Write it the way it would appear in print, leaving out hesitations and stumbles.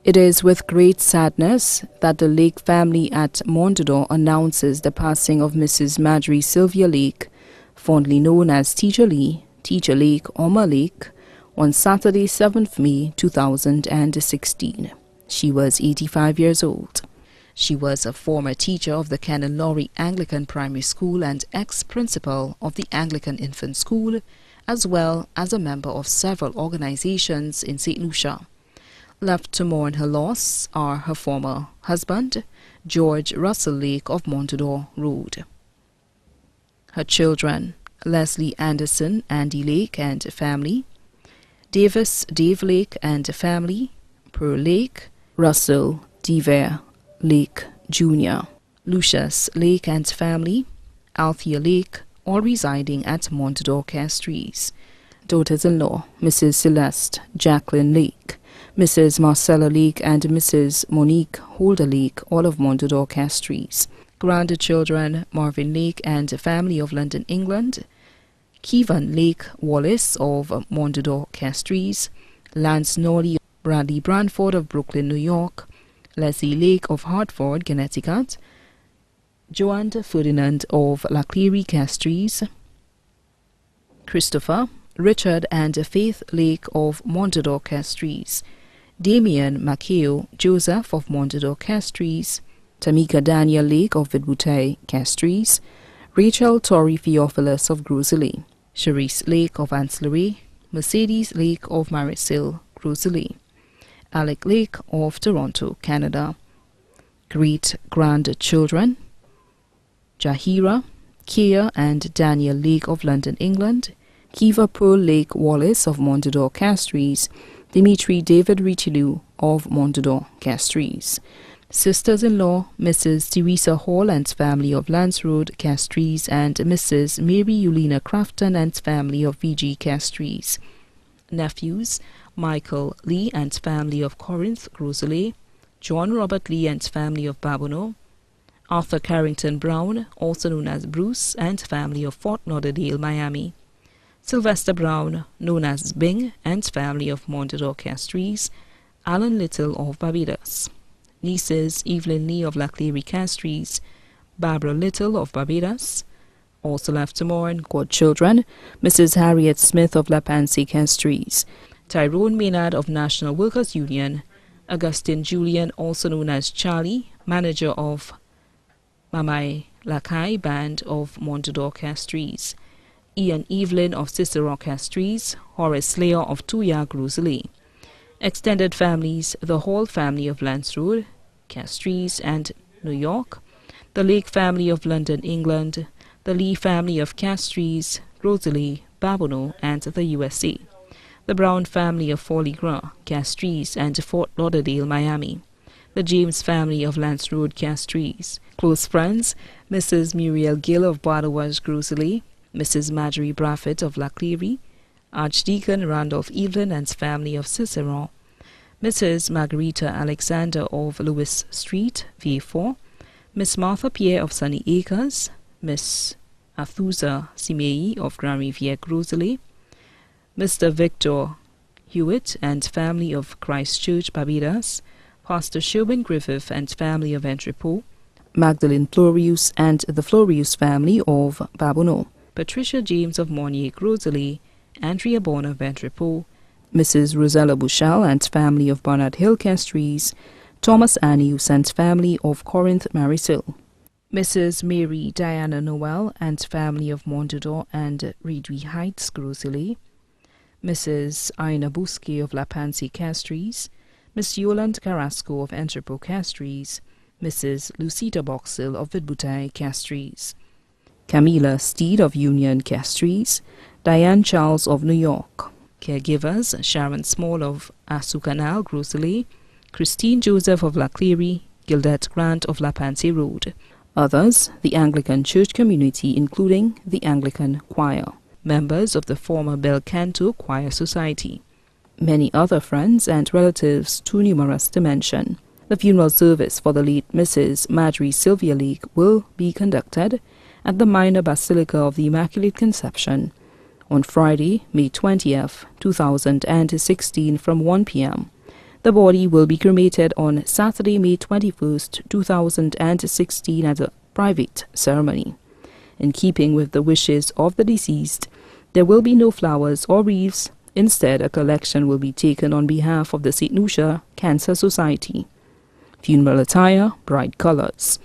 It is with great sadness that the Lake family at Montador announces the passing of Mrs. Marjorie Sylvia Lake, fondly known as Teacher Lake or Ma Lake, on Saturday 7th May 2016. She was 85 years old. She was a former teacher of the Canon Laurie Anglican Primary School and ex-principal of the Anglican Infant School, as well as a member of several organizations in St. Lucia. Left to mourn her loss are her former husband, George Russell Lake of Montador Road. Her children, Leslie Anderson, Andy Lake and family, Davis Dave Lake and family, Pearl Lake, Russell Dever Lake Jr., Lucius Lake and family, Althea Lake, all residing at Montador Castries. Daughters-in-law, Mrs. Celeste Jacqueline Lake, Mrs. Marcella Lake and Mrs. Monique Holder Lake, all of Montador Castries. Grandchildren, Marvin Lake and family of London, England, Kevin Lake Wallace of Montador Castries, Lance Norley Bradley Branford of Brooklyn, New York, Leslie Lake of Hartford, Connecticut, Joanne Ferdinand of Lakelong Castries, Christopher, Richard and Faith Lake of Montador Castries, Damian Maceo Joseph of Montador Castries, Tamika Daniel Lake of Vidbutay Castries, Rachel Torrey Theophilus of Groseley, Cherise Lake of Ancillary, Mercedes Lake of Marisil, Groseley, Alec Lake of Toronto, Canada. Great-grandchildren, Jahira, Kia and Daniel Lake of London, England, Kiva Pearl Lake Wallace of Montador Castries, Dimitri David Richelieu of Montador Castries. Sisters-in-law, Mrs. Teresa Hall and family of Lance Road, Castries, and Mrs. Mary Eulina Crafton and family of VG Castries. Nephews, Michael Lee and family of Corinth, Groseley, John Robert Lee and family of Babono, Arthur Carrington Brown, also known as Bruce, and family of Fort Lauderdale, Miami, Sylvester Brown, known as Bing, and family of Montador Castries, Alan Little of Barbados. Nieces, Evelyn Lee of Lakelong Castries, Barbara Little of Barbados. Also left to mourn, godchildren, Mrs. Harriet Smith of La Panse Castries, Tyrone Maynard of National Workers Union, Augustine Julian, also known as Charlie, manager of Mamai Lakai Band of Montador Castries, Ian Evelyn of Cicero Castries, Horace Slayer of Tuya Groseley. Extended families, the Hall family of Lance Road, Castries and New York, the Lake family of London, England, the Lee family of Castries, Groseley, Babono, and the USA, the Brown family of Foligra, Castries, and Fort Lauderdale, Miami, the James family of Lance Road, Castries. Close friends, Mrs. Muriel Gill of Badawas, Groseley, Mrs. Marjorie Braffett of Lakelong, Archdeacon Randolph Evelyn and family of Cicero, Mrs. Margarita Alexander of Lewis Street, VA4, Miss Martha Pierre of Sunny Acres, Miss Athusa Simei of Grand Riviere, Groseley, Mr. Victor Hewitt and family of Christchurch, Barbados, Pastor Sherwin Griffith and family of Entrepot, Magdalene Florius and the Florius family of Babono, Patricia James of Mornier, Groseley, Andrea Bourne of Entrepot, Mrs. Rosella Bushell and family of Barnard Hill, Castries, Thomas Anius and family of Corinth, Marisil, Mrs. Mary Diana Noel and family of Montador and Redwy Heights, Groseley, Mrs. Ina Busque of La Panse Castries, Miss Yolande Carrasco of Entrepot Castries, Mrs. Lucita Boxell of Vidbutay Castries, Camila Steed of Union Castries, Diane Charles of New York. Caregivers, Sharon Small of Asu Canal, Groseley, Christine Joseph of Lakelong, Gildette Grant of La Panse Road. Others, the Anglican Church community, including the Anglican Choir, members of the former Bel Canto Choir Society. Many other friends and relatives too numerous to mention. The funeral service for the late Mrs. Marjorie Sylvia Lake will be conducted at the Minor Basilica of the Immaculate Conception on Friday, May 20th, 2016 from 1 p.m. The body will be cremated on Saturday, May 21st, 2016 at a private ceremony. In keeping with the wishes of the deceased, there will be no flowers or wreaths. Instead, a collection will be taken on behalf of the St. Lucia Cancer Society. Funeral attire, bright colors.